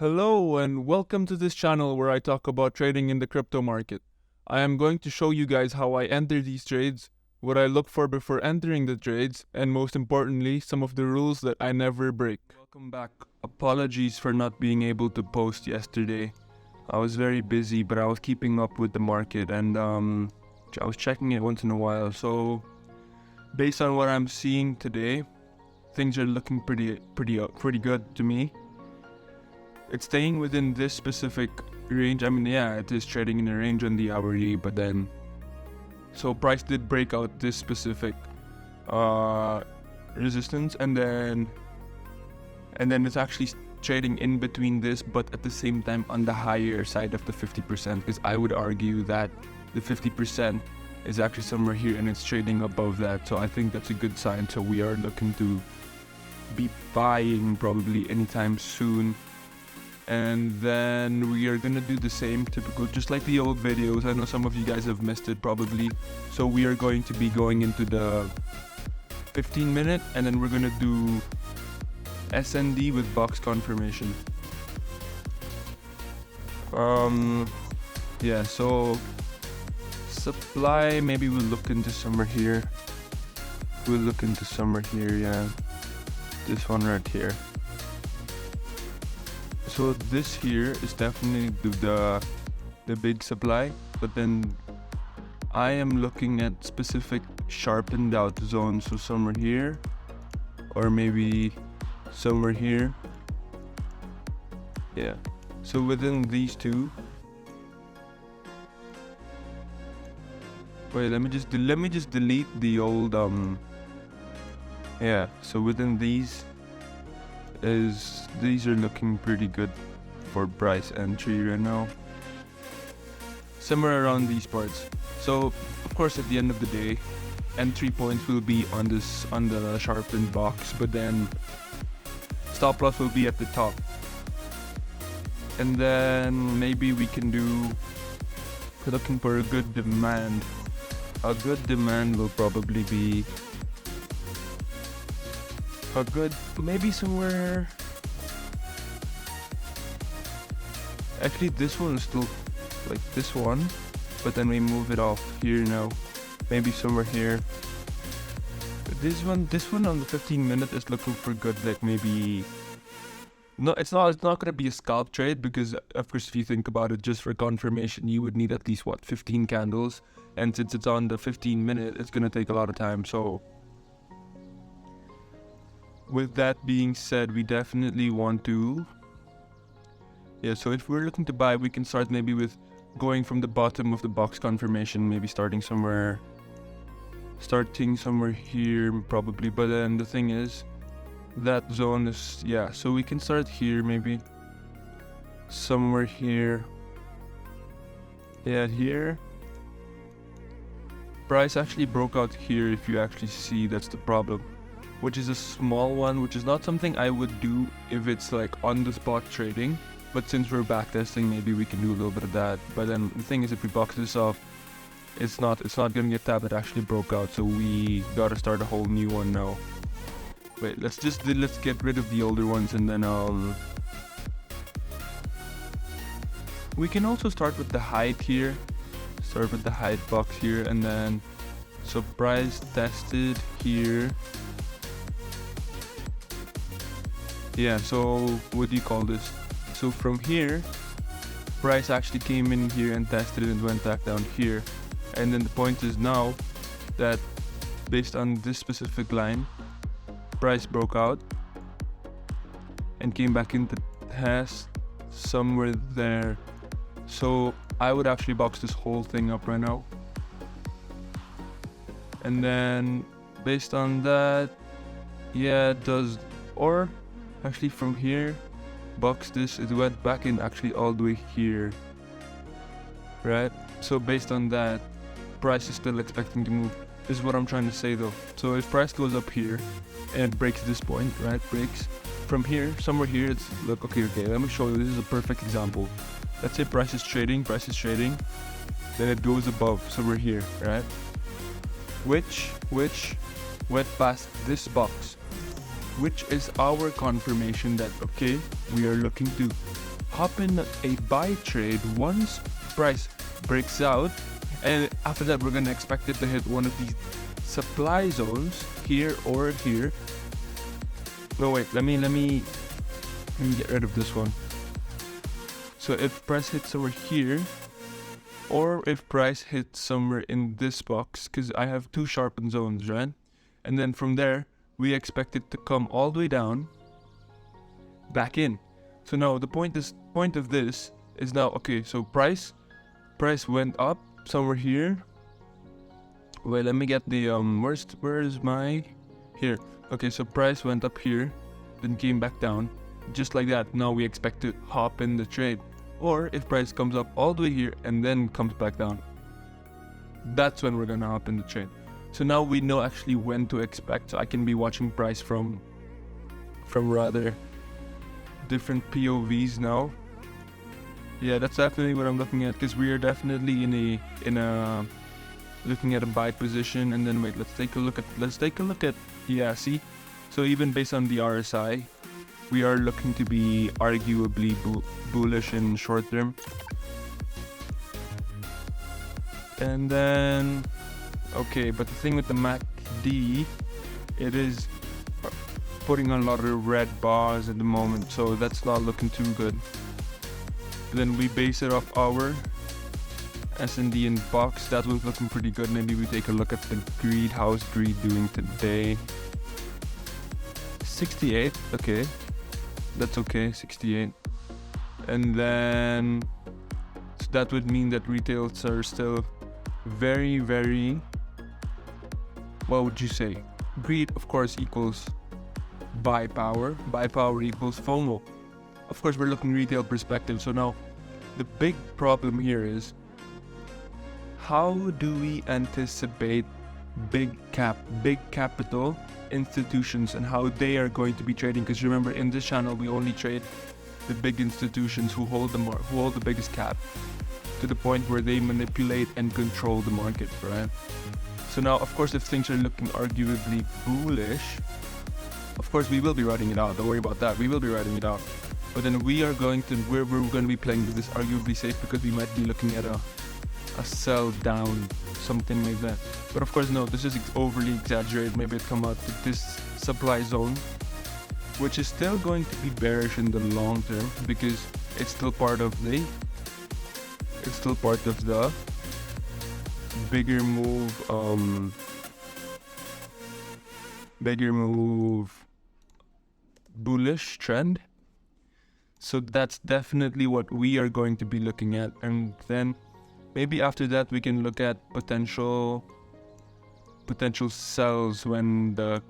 Hello and welcome to this channel where I talk about trading in the crypto market. I am going to show you guys how I enter these trades, what I look for before entering the trades, and most importantly, some of the rules that I never break. Welcome back. Apologies for not being able to post yesterday. I was very busy, but I was keeping up with the market and I was checking it once in a while. So based on what I'm seeing today, things are looking pretty good to me. It's staying within this specific range. I mean, yeah, it is trading in a range on the hourly, but then so price did break out this specific resistance, and then it's actually trading in between this, but at the same time on the higher side of the 50%, because I would argue that the 50% is actually somewhere here and it's trading above that. So I think that's a good sign. So we are looking to be buying probably anytime soon. And then we are gonna do the same typical, just like the old videos. I know some of you guys have missed it probably. So we are going to be going into the 15-minute, and then we're gonna do SND with box confirmation. Yeah, so supply, maybe we'll look into somewhere here. Yeah. This one right here. So this here is definitely the big supply, but then I am looking at specific sharpened out zones. So somewhere here, or maybe somewhere here. Yeah. So within these two. Wait, let me just delete the old Yeah. So within these are looking pretty good for price entry right now, somewhere around these parts. So of course at the end of the day, entry points will be on the sharpened box, but then stop loss will be at the top. And then maybe we can do, we're looking for a good demand. A good demand will probably be a good, maybe somewhere. Actually, this one is still like this one, but then we move it off here now. Maybe somewhere here. This one on the 15-minute is looking for good, like maybe. No, it's not gonna be a scalp trade, because of course if you think about it, just for confirmation you would need at least 15 candles, and since it's on the 15-minute, it's gonna take a lot of time. So with that being said, we definitely want to, yeah, so if we're looking to buy, we can start maybe with going from the bottom of the box confirmation, maybe starting somewhere here probably. But then the thing is, that zone is, yeah, so we can start here, maybe somewhere here. Yeah, here. Price actually broke out here, if you actually see, that's the problem. Which is a small one, which is not something I would do if it's like on the spot trading. But since we're backtesting, maybe we can do a little bit of that. But then the thing is, if we box this off, it's not gonna get tapped. It actually broke out, so we gotta start a whole new one now. Wait, let's get rid of the older ones, and then we can also start with the height here. Start with the height box here, and then so price tested here. Yeah, so what do you call this? So from here, price actually came in here and tested it and went back down here. And then the point is now that based on this specific line, price broke out and came back into test somewhere there. So I would actually box this whole thing up right now. And then based on that, yeah, it does, or actually from here, box this, it went back in actually all the way here, right? So based on that, price is still expecting to move. This is what I'm trying to say though. So if price goes up here and breaks this point, right, breaks from here, somewhere here, it's, look, okay, let me show you, this is a perfect example. Let's say price is trading, then it goes above, somewhere here, right? Which went past this box, which is our confirmation that, okay, we are looking to hop in a buy trade once price breaks out, and after that we're gonna expect it to hit one of these supply zones here or here. No wait, let me get rid of this one. So if price hits over here, or if price hits somewhere in this box, because I have two sharpened zones, right? And then from there, we expect it to come all the way down, back in. So now the point of this is now, okay, so price went up somewhere here. Wait, let me get the, where's my, here. Okay, so price went up here, then came back down, just like that. Now we expect to hop in the trade. Or if price comes up all the way here and then comes back down, that's when we're gonna hop in the trade. So now we know actually when to expect. So I can be watching price from rather different POVs now. Yeah, that's definitely what I'm looking at, because we are definitely in a looking at a buy position. And then wait, let's take a look at yeah, see. So even based on the RSI, we are looking to be arguably bullish in short term. And then, okay, but the thing with the MACD, it is putting on a lot of red bars at the moment, so that's not looking too good. Then we base it off our S&D in box, that was looking pretty good. Maybe we take a look at the greed, how's greed doing today? 68, okay. That's okay, 68. And then so that would mean that retails are still very, very, what would you say? Greed, of course, equals buy power. Buy power equals FOMO. Of course, we're looking retail perspective. So now the big problem here is, how do we anticipate big capital institutions and how they are going to be trading? Because remember, in this channel we only trade the big institutions who hold the biggest cap, to the point where they manipulate and control the market, right? So now, of course, if things are looking arguably bullish, of course we will be writing it out. Don't worry about that. We will be writing it out. But then we're going to be playing with this arguably safe, because we might be looking at a sell down, something like that. But of course, no, this is overly exaggerated. Maybe it come out to this supply zone, which is still going to be bearish in the long term, because it's still part of the bigger move bullish trend. So that's definitely what we are going to be looking at. And then maybe after that we can look at potential sells when the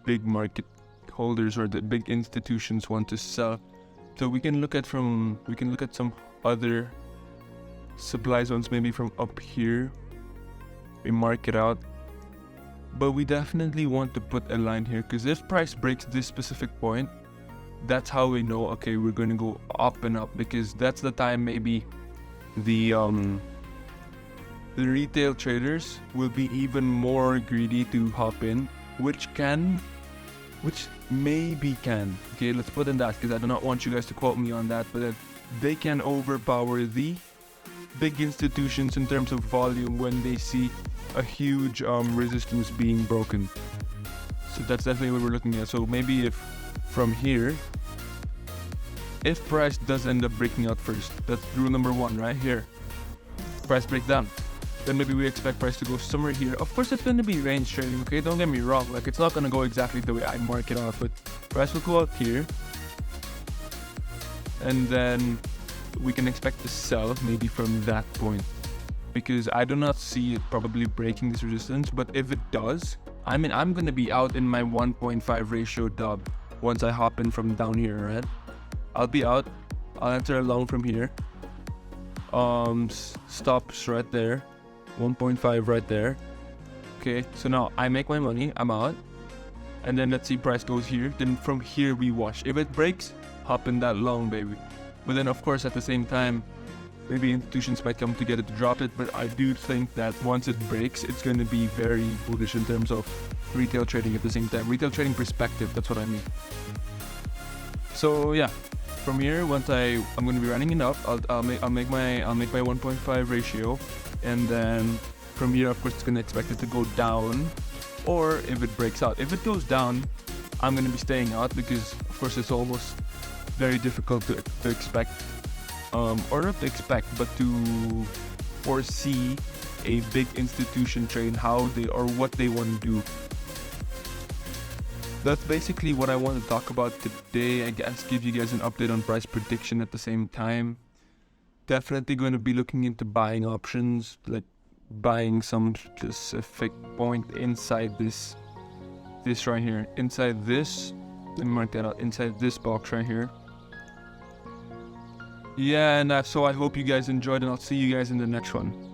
big market holders or the big institutions want to sell. So we can look at some other supply zones, maybe from up here. We mark it out, but we definitely want to put a line here, because if price breaks this specific point, that's how we know, okay, we're going to go up and up, because that's the time maybe the retail traders will be even more greedy to hop in, which maybe can, okay, let's put in that, because I do not want you guys to quote me on that, but they can overpower the big institutions in terms of volume when they see a huge resistance being broken. So that's definitely what we're looking at. So maybe if from here, if price does end up breaking out first, that's rule number one right here, price breakdown, then maybe we expect price to go somewhere here. Of course, it's going to be range trading, okay, don't get me wrong, like it's not going to go exactly the way I mark it off, but price will go out here, and then we can expect to sell maybe from that point, because I do not see it probably breaking this resistance. But if it does, I mean, I'm going to be out in my 1.5 ratio dub once I hop in from down here, right? I'll be out, I'll enter a long from here, stops right there, 1.5 right there. Okay, so now I make my money, I'm out, and then let's see price goes here, then from here we watch. If it breaks, hop in that long, baby. But then of course at the same time, maybe institutions might come together to drop it, but I do think that once it breaks, it's going to be very bullish in terms of retail trading at the same time. Retail trading perspective, that's what I mean. So yeah, from here, once I'm going to be running it up, I'll make my 1.5 ratio, and then from here, of course, it's going to expect it to go down, or if it breaks out. If it goes down, I'm going to be staying out because, of course, it's almost very difficult to expect, or not to expect, but to foresee a big institution trade, how they or what they want to do. That's basically what I want to talk about today. I guess give you guys an update on price prediction at the same time. Definitely going to be looking into buying options, like buying some specific point inside this right here. Inside this, let me mark that out, inside this box right here. Yeah, and so I hope you guys enjoyed, and I'll see you guys in the next one.